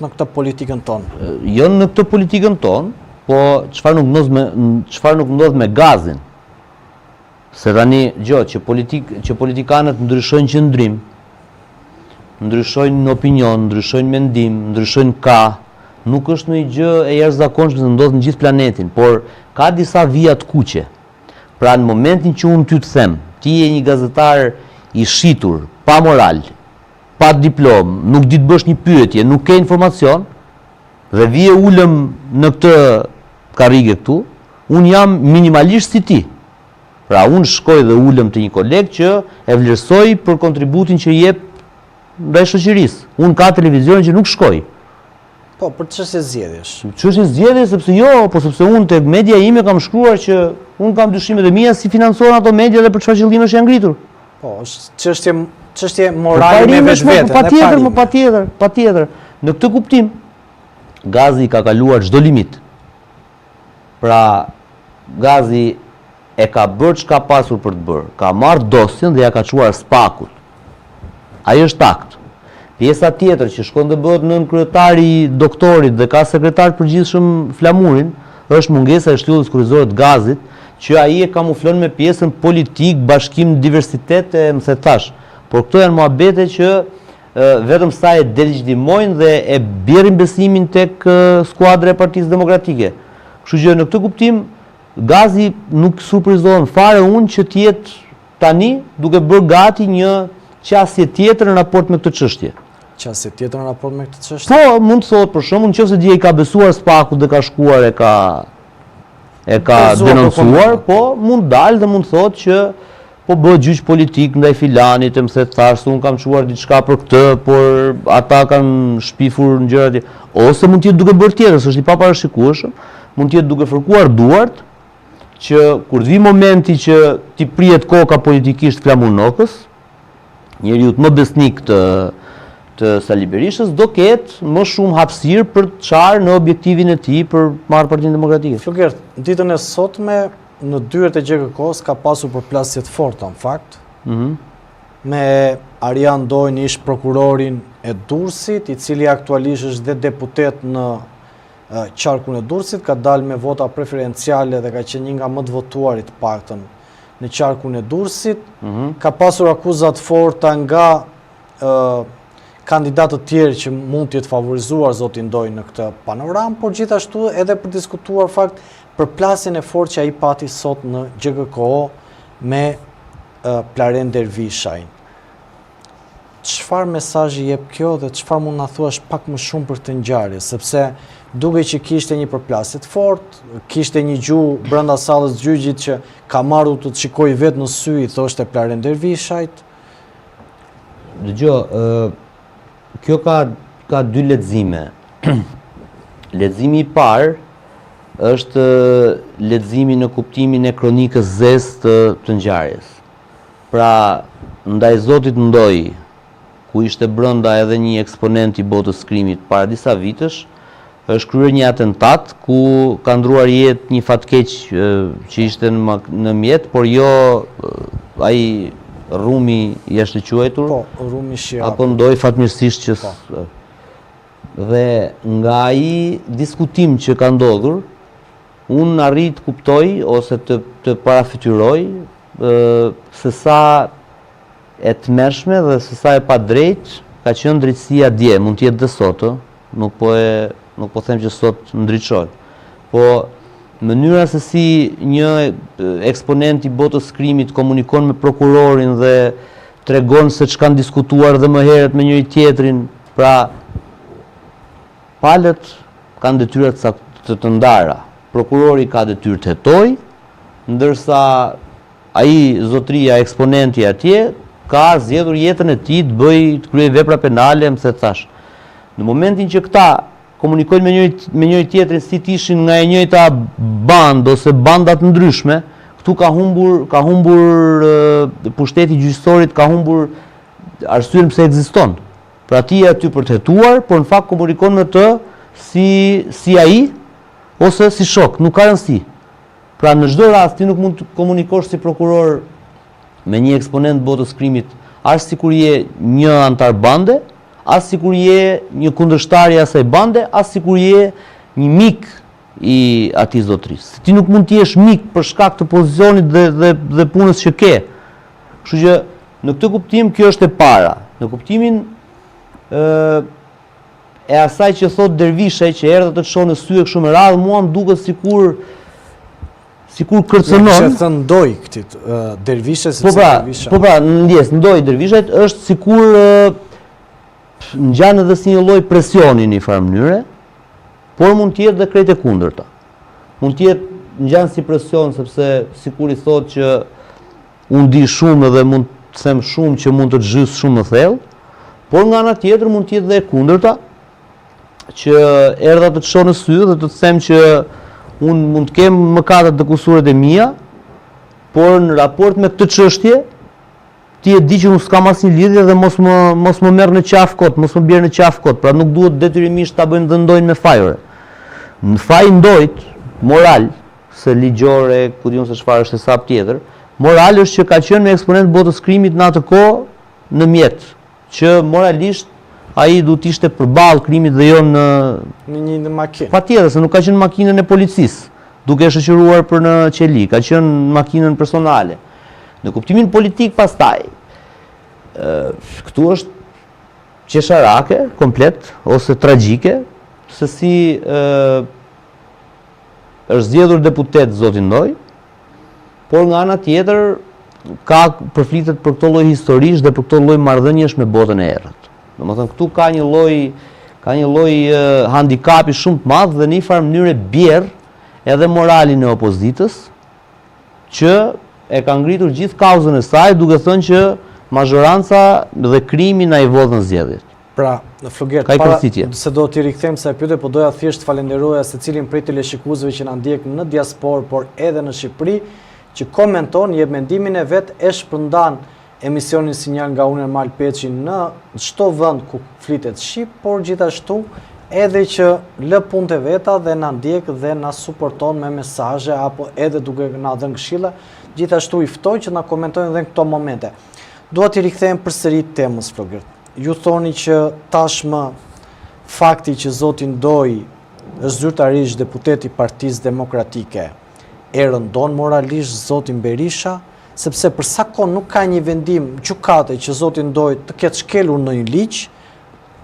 në këtë politikën tonë? Jo në këtë politikën tonë, po çfarë nuk ndodh me gazin. Se tani që politikanët ndryshojnë qëndrim, ndryshojnë opinion, ndryshojnë mendim, ndryshojnë nuk është një gjë e jashtëzakonshme që ndodh në gjithë planetin, por ka disa vija të kuqe. Pra në momentin që unë ty të them, ti je një gazetar i shitur, pa moral, pa diplom, nuk di të bësh një pyetje, nuk ke informacion, dhe vije ulëm në këtë karrige këtu, unë jam minimalisht si ti. Pra unë shkoj dhe ulëm të një koleg që e vlerësoj për kontributin që jep ndaj shoqërisë. Unë ka televizion që nuk shkoj. Po, për çështje zgjedhjesh. Çështje zgjedhje sepse unë tek media ime kam shkruar që unë kam dyshimet e mia si financohen ato media dhe për çfarë qëllimesh janë ngritur. Po, është çështje morale me vetvete. Patjetër. Në këtë kuptim, gazi ka kaluar çdo limit. Pra, gazi e ka bërë çka pasur për të bërë. Ka marrë dosjen dhe ja ka çuar spakut. Ai është akt. Pjesa tjetër që shkon të bëhet nën kryetari i doktorit dhe ka sekretar përgjithshëm flamurin, është mungesa e shtyllës kurrizore të gazit, që ai e kamuflon me pjesën politik, bashkim, diversitet e më thash. Por këto janë muhabete që vetëm sa e delegitimojnë dhe e bjerrin besimin tek skuadra e Partisë Demokratike. Kështu që në këtë kuptim, gazi nuk surprizohem fare unë që të jetë tani duke bërë gati një qasje tjetër në raport me këtë çështje. Qasje tjetër në raport me këtë çështje? Po, mund të thotë për shembull, nëse dje i ka besuar spakut dhe ka shkuar e ka denoncuar, po mund dalë dhe mund thotë që po bëhet gjyq politik ndaj filanit, e më the thash se unë kam çuar diçka për këtë, por ata kanë shpifur në gjëra tjetër. Ose mund të jetë duke bërë tjetër, s'është i paparashikueshëm, mund të jetë duke fërkuar duart që kur të vi momenti që ti prihet koka politikisht Flamurnokës, njeriu më besnik të Sali Berishës, do ketë më shumë hapësirë për të çarë në objektivin e tij për marrë Partinë Demokratike. Flokert, ditën e sotme në dyert e GKK-s ka pasur përplasje të forta në fakt. Me Arian Dojnë ish prokurorin e Durrësit, i cili aktualisht është dhe deputet në qarkun e Durrësit, ka dalë me vota preferenciale dhe ka qenë një nga më të votuarit paktën në qarkun e Durrësit. Ka pasur akuzat forta nga kandidatët tjerë që mund të jetë favorizuar zotin Dojnë në këtë panoram, por gjithashtu edhe për diskutuar fakt për plasjen e fortë që ai pati sot në GKK me Plaren Dervishajn. Çfarë mesazhi jep kjo dhe çfarë mund na thuash pak më shumë për këtë ngjarje, sepse duke që kishte një përplasje të fortë, kishte një gjuhë brenda sallës gjyqit që ka marrë të shikoj vetë në sy, i thoshte Plaren Dervishajt. Dëgjoj, kjo ka dy lexime. Leximi i parë është leximi në kuptimin e kronikës zezë të ngjarjes. Pra, ndaj Zotit Ndoj, ku ishte brenda edhe një eksponent i botës krimit para disa vitesh, është kryer një atentat ku ka ndruar jetë një fatkeq që ishte në mjet, por jo ai Rumi jashtë quajtur. Po, Rumi Shia. Apo Ndoj fatmirësisht që dhe nga ai diskutim që ka ndodhur, unë arrit kuptoj ose të parafytyroj se sa e tmerrshme dhe se sa e padrejt ka qenë drejtësia dje, mund të jetë dhe sot, nuk po them që sot ndriçohet. Po mënyra se si një eksponent i botës krimit komunikon me prokurorin dhe tregon se ç'kan diskutuar dhe më herët me njëri tjetrin, pra palët kanë detyra të ndara. Prokurori ka detyrë të hetojë, ndërsa ai zotria eksponenti atje ka zgjedhur jetën e tij të kryejë vepra penale, më se thash. Në momentin që këta komunikojnë me njëri tjetrin si të ishin nga e njëjta bandë ose bandat ndryshme, këtu ka humbur pushteti gjyqësorit, ka humbur arsyen pse ekziston. Pra ti je aty për të hetuar, por në fakt komunikon me të si ai ose si shok, nuk ka rëndësi. Pra në çdo rast ti nuk mund të komunikosh si prokuror me një eksponent botës krimit, as sikur je një antar bande, as sikur je një kundërshtar i asaj bande, as sikur je një mik i atij zotërisë. Ti nuk mund të jesh mik për shkak të pozicionit dhe punës që ke. Kështu që në këtë kuptim kjo është e para. Në kuptimin e asaj që thot Dervisha që erdhë të shohë në sy e kështu me radhë, mua më duket sikur kërcënon. Që thënë ndoj këtit Dervisha sepse Dervisha. Po pra, ndjes, ndoj Dervishajt është sikur ngjan edhe si një lloj presioni në një farë mënyre, por mund të jetë dhe krejt e kundërta. Mund të jetë ngjan si presion sepse sikur i thotë që unë di shumë dhe mund të them shumë që mund të gjys shumë më thellë, por nga ana tjetër mund të jetë dhe e kundërta, që erdha të të shoh në sy dhe të të them që unë mund të kem mëkatet dhe kusuret e mia, por në raport me këtë çështje ti e di që unë s'kam asnjë lidhje dhe mos më merr në qafë kot, mos më bjerë në qafë kot, pra nuk duhet detyrimisht ta bëjmë dhe ndojnë me fajore. Në faj ndojt, moral, se ligjore, ku diun se çfarë është hesap tjetër, moral është që ka qenë me eksponent botës krimit në atë kohë në mjet, që moralisht ai duhet ishte përballë krimit dhe jo në një makinë. Patjetër, se nuk ka qenë makinën e policisë, duke shoqëruar për në qeli, ka qenë makinën personale. Në kuptimin politik pastaj, këtu është qesharake, komplet, ose tragjike, se si është zgjedhur deputet zoti Ndoj, por nga ana tjetër ka përflitet për këto lloj historish dhe për këto lloj marrëdhëniesh me botën e errët. Domethënë këtu ka një lloj handikapi shumë të madh dhe në një farë mënyrë bjerr edhe moralin e opozitës, që e ka ngritur gjithë kauzën e saj, duke thënë që mazhoranca dhe krimi na i vodhën zgjedhjet. Pra, në Flugert, para se do t'i rikthejmë sa pyetje, po doja thjesht falenderoja secilin prej teleshikuesve që na ndjek në diasporë, por edhe në Shqipëri, që komenton, jep mendimin e vet, e shpërndan emisionin Sinjal nga unë Ermal Peçi në çdo vend ku flitet shqip, por gjithashtu edhe që lë punët e veta dhe na ndjek dhe na suporton me mesazhe apo edhe duke na dhënë këshilla. Gjithashtu i ftoj që na komentojnë edhe në këto momente. Dua t'i rikthehem përsëri temës, Flugert. Ju thoni që tashmë fakti që zoti Ndoj është zyrtarisht deputet i Partisë Demokratike e rëndon moralisht zotin Berisha, sepse për sa kohë nuk ka një vendim gjykate që zoti Ndoj të ketë shkelur në një ligj,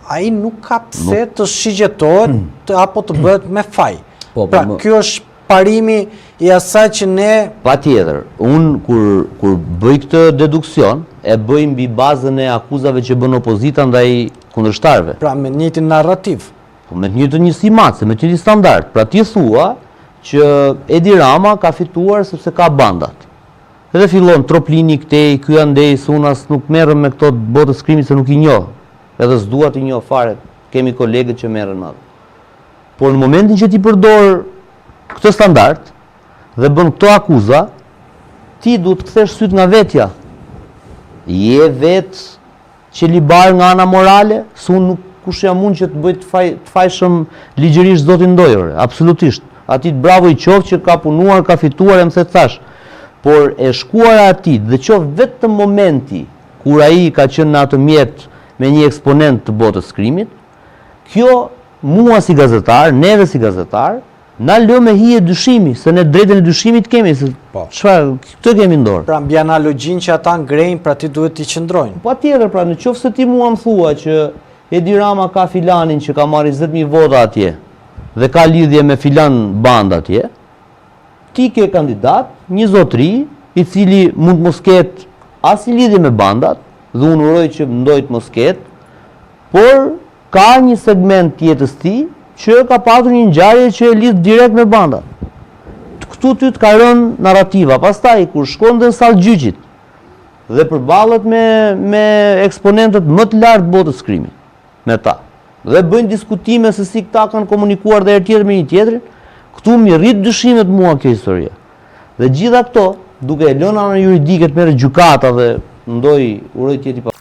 ai nuk ka pse të shigjetohet apo të bëhet me faj. Pra, kjo është parimi i asaj që ne... Patjetër, unë kur bëj këtë deduksion, e bëj mbi bazën e akuzave që bën opozita ndaj kundërshtarëve. Pra, me njëjtin narrativ. Me njëjtin njësimatse, me njëjtin standard. Pra, ti thua që Edi Rama ka fituar sepse ka bandat. Edhe fillon troplini këtej, ky andej, sunas nuk merrem me këto botës krimit se nuk i njoh. Edhe s'dua të njoh fare, kemi kolegët që merren me ato. Por në momentin që ti përdor këtë standard dhe bën këto akuza, ti duhet të kthesh syt nga vetja. Je vetë që libar nga ana morale, se unë nuk kush jam unë që të bëj të fajshëm ligjërisht zotin Ndojore, absolutisht. Ati të bravo i qoftë që ka punuar, ka fituar, e më se thash. Por e shkuara ati dhe qoftë vetëm momenti kur ai ka qenë në atë mjet me një eksponent të botës krimit, kjo mua si gazetar, neve si gazetar, na lë me hije dyshimi, se ne drejtën e dyshimit kemi, se çfarë këtë kemi në dorë. Pra mbi analogjin që ata ngrejnë, pra ti duhet t'i qëndrojnë. Patjetër, pra nëse ti mua më thua që Edi Rama ka filanin që ka marrë 20.000 vota atje dhe ka lidhje me filan band atje, ti ke kandidat, një zotëri, i cili mund mos ketë as i lidhje me bandat, dhe unë uroj që Ndojt mos ketë, por ka një segment tjetës ti që ka patur një ngjarje që e lidh direkt me bandat. Këtu ty të ka rënë narrativa. Pastaj, kur shkon dhe në sallë gjyqit dhe përballet me eksponentët më të lartë botës krimit, me ta, dhe bëjnë diskutime se si këta kanë komunikuar dhe tjetër me një tjetrin, këtu mi rrit dyshimet mua kjo historia. Dhe gjitha këto, duke e lënë anën juridike të merret gjykata dhe Ndoj uroj të jeti pa